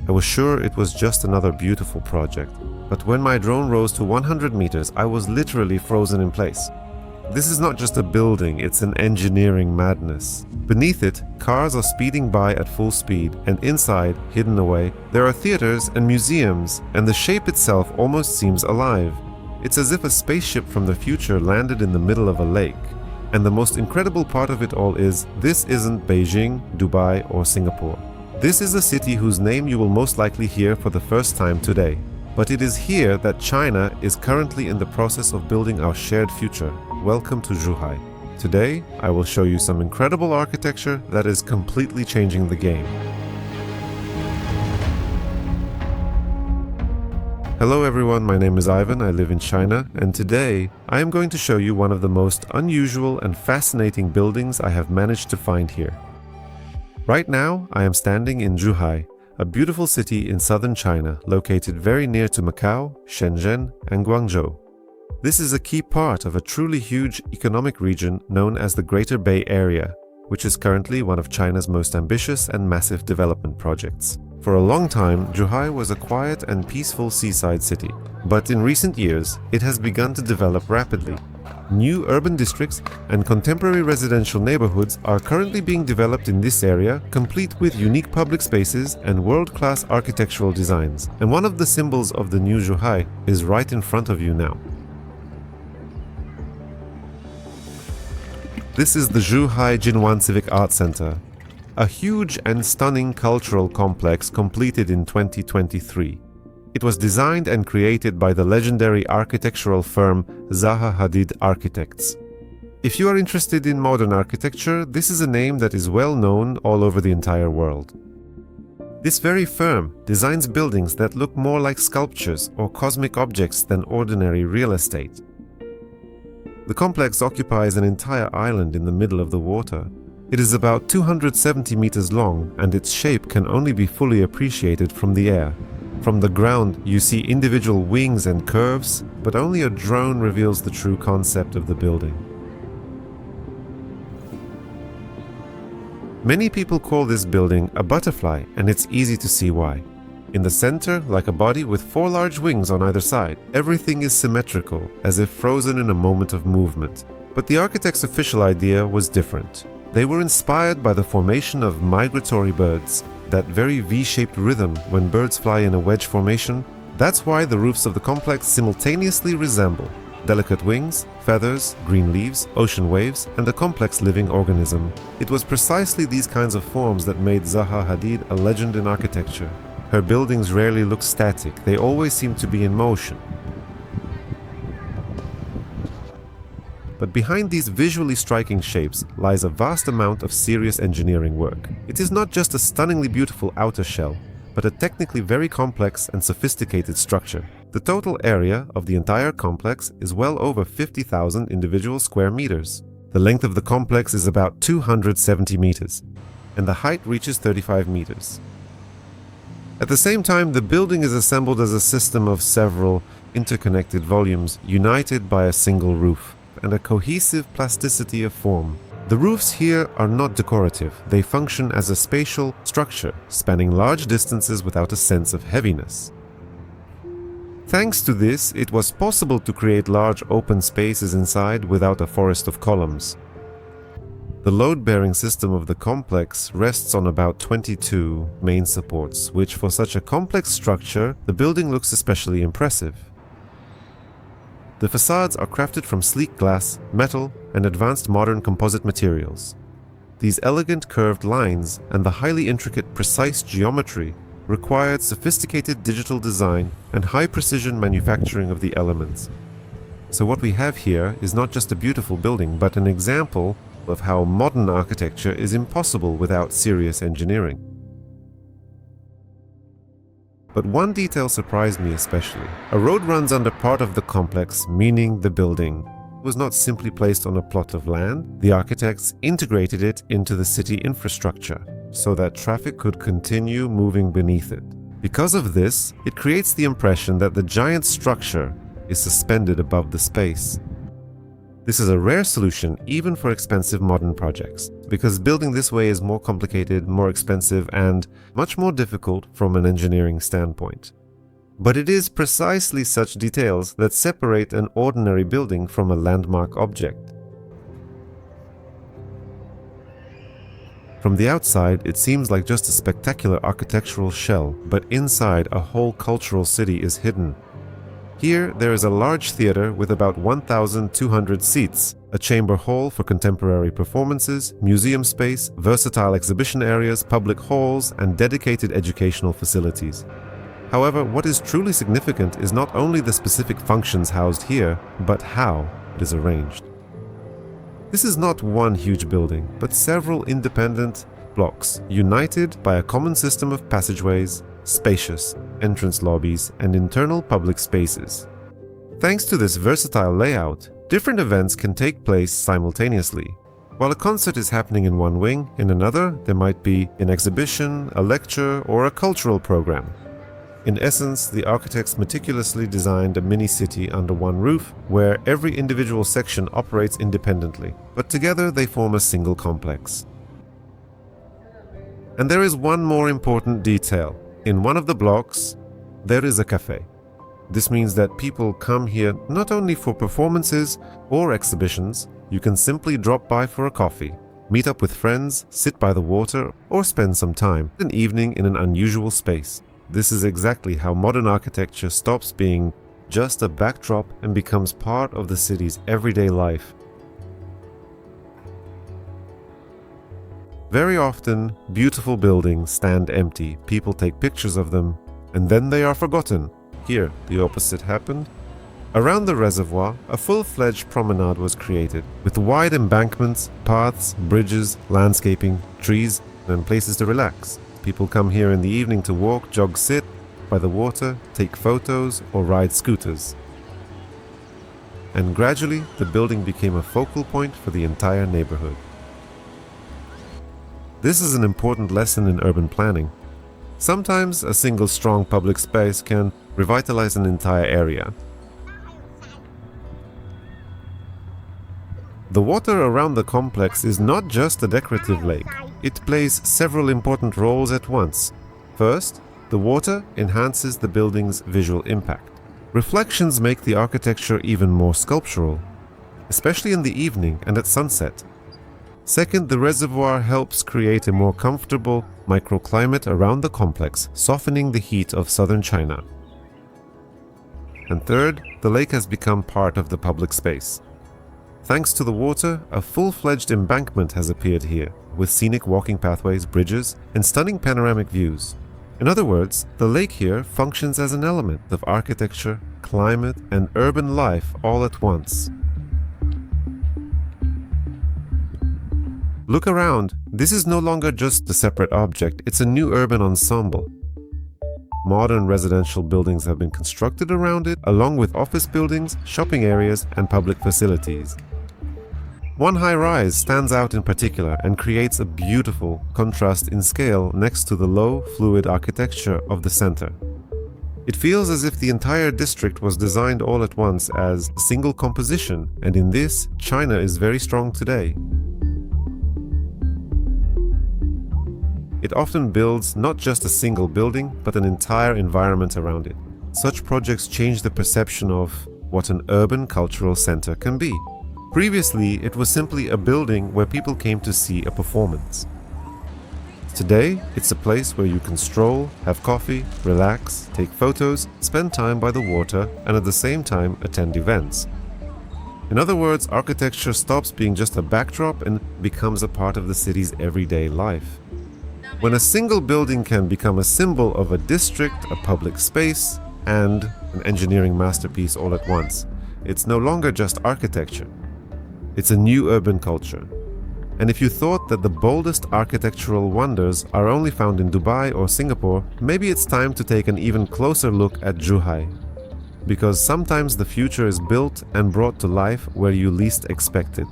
I was sure it was just another beautiful project. But when my drone rose to 100 meters, I was literally frozen in place. This is not just a building, it's an engineering madness. Beneath it, cars are speeding by at full speed, and inside, hidden away, there are theaters and museums, and the shape itself almost seems alive. It's as if a spaceship from the future landed in the middle of a lake. And the most incredible part of it all is, this isn't Beijing, Dubai, or Singapore. This is a city whose name you will most likely hear for the first time today. But it is here that China is currently in the process of building our shared future. Welcome to Zhuhai. Today, I will show you some incredible architecture that is completely changing the game. Hello everyone, my name is Ivan, I live in China, and today I am going to show you one of the most unusual and fascinating buildings I have managed to find here. Right now, I am standing in Zhuhai, a beautiful city in southern China located very near to Macau, Shenzhen, and Guangzhou. This is a key part of a truly huge economic region known as the Greater Bay Area, which is currently one of China's most ambitious and massive development projects. For a long time, Zhuhai was a quiet and peaceful seaside city, but in recent years, it has begun to develop rapidly. New urban districts and contemporary residential neighborhoods are currently being developed in this area, complete with unique public spaces and world-class architectural designs. And one of the symbols of the new Zhuhai is right in front of you now. This is the Zhuhai Jinwan Civic Art Center, a huge and stunning cultural complex completed in 2023. It was designed and created by the legendary architectural firm Zaha Hadid Architects. If you are interested in modern architecture, this is a name that is well known all over the entire world. This very firm designs buildings that look more like sculptures or cosmic objects than ordinary real estate. The complex occupies an entire island in the middle of the water. It is about 270 meters long, and its shape can only be fully appreciated from the air. From the ground, you see individual wings and curves, but only a drone reveals the true concept of the building. Many people call this building a butterfly, and it's easy to see why. In the center, like a body with 4 large wings on either side, everything is symmetrical, as if frozen in a moment of movement. But the architect's official idea was different. They were inspired by the formation of migratory birds, that very V-shaped rhythm when birds fly in a wedge formation. That's why the roofs of the complex simultaneously resemble delicate wings, feathers, green leaves, ocean waves, and a complex living organism. It was precisely these kinds of forms that made Zaha Hadid a legend in architecture. Her buildings rarely look static, they always seem to be in motion. But behind these visually striking shapes lies a vast amount of serious engineering work. It is not just a stunningly beautiful outer shell, but a technically very complex and sophisticated structure. The total area of the entire complex is well over 50,000 individual square meters. The length of the complex is about 270 meters, and the height reaches 35 meters. At the same time, the building is assembled as a system of several interconnected volumes united by a single roof and a cohesive plasticity of form. The roofs here are not decorative, they function as a spatial structure, spanning large distances without a sense of heaviness. Thanks to this, it was possible to create large open spaces inside without a forest of columns. The load-bearing system of the complex rests on about 22 main supports, which for such a complex structure, the building looks especially impressive. The facades are crafted from sleek glass, metal, and advanced modern composite materials. These elegant curved lines and the highly intricate, precise geometry required sophisticated digital design and high-precision manufacturing of the elements. So what we have here is not just a beautiful building, but an example of how modern architecture is impossible without serious engineering. But one detail surprised me especially. A road runs under part of the complex, meaning the building was not simply placed on a plot of land. The architects integrated it into the city infrastructure so that traffic could continue moving beneath it. Because of this, it creates the impression that the giant structure is suspended above the space. This is a rare solution even for expensive modern projects. because building this way is more complicated, more expensive, and much more difficult from an engineering standpoint. But it is precisely such details that separate an ordinary building from a landmark object. From the outside, it seems like just a spectacular architectural shell, but inside, a whole cultural city is hidden. Here, there is a large theater with about 1,200 seats, a chamber hall for contemporary performances, museum space, versatile exhibition areas, public halls, and dedicated educational facilities. However, what is truly significant is not only the specific functions housed here, but how it is arranged. This is not one huge building, but several independent blocks, united by a common system of passageways, spacious entrance lobbies, and internal public spaces. Thanks to this versatile layout, different events can take place simultaneously. While a concert is happening in one wing, in another there might be an exhibition, a lecture, or a cultural program. In essence, the architects meticulously designed a mini-city under one roof, where every individual section operates independently, but together they form a single complex. And there is one more important detail. In one of the blocks, there is a cafe. This means that people come here not only for performances or exhibitions. You can simply drop by for a coffee, meet up with friends, sit by the water, or spend some time, an evening in an unusual space. This is exactly how modern architecture stops being just a backdrop and becomes part of the city's everyday life. Very often, beautiful buildings stand empty, people take pictures of them, and then they are forgotten. Here, the opposite happened. Around the reservoir, a full-fledged promenade was created, with wide embankments, paths, bridges, landscaping, trees, and places to relax. People come here in the evening to walk, jog, sit by the water, take photos, or ride scooters. And gradually, the building became a focal point for the entire neighborhood. This is an important lesson in urban planning. Sometimes a single strong public space can revitalize an entire area. The water around the complex is not just a decorative lake. It plays several important roles at once. First, the water enhances the building's visual impact. Reflections make the architecture even more sculptural, especially in the evening and at sunset. Second, the reservoir helps create a more comfortable microclimate around the complex, softening the heat of southern China. And third, the lake has become part of the public space. Thanks to the water, a full-fledged embankment has appeared here, with scenic walking pathways, bridges, and stunning panoramic views. In other words, the lake here functions as an element of architecture, climate, and urban life all at once. Look around. This is no longer just a separate object, it's a new urban ensemble. Modern residential buildings have been constructed around it, along with office buildings, shopping areas, and public facilities. One high-rise stands out in particular and creates a beautiful contrast in scale next to the low, fluid architecture of the center. It feels as if the entire district was designed all at once as a single composition, and in this, China is very strong today. It often builds not just a single building, but an entire environment around it. Such projects change the perception of what an urban cultural center can be. Previously, it was simply a building where people came to see a performance. Today, it's a place where you can stroll, have coffee, relax, take photos, spend time by the water, and at the same time attend events. In other words, architecture stops being just a backdrop and becomes a part of the city's everyday life. When a single building can become a symbol of a district, a public space, and an engineering masterpiece all at once, it's no longer just architecture. It's a new urban culture. And if you thought that the boldest architectural wonders are only found in Dubai or Singapore, maybe it's time to take an even closer look at Zhuhai. Because sometimes the future is built and brought to life where you least expect it.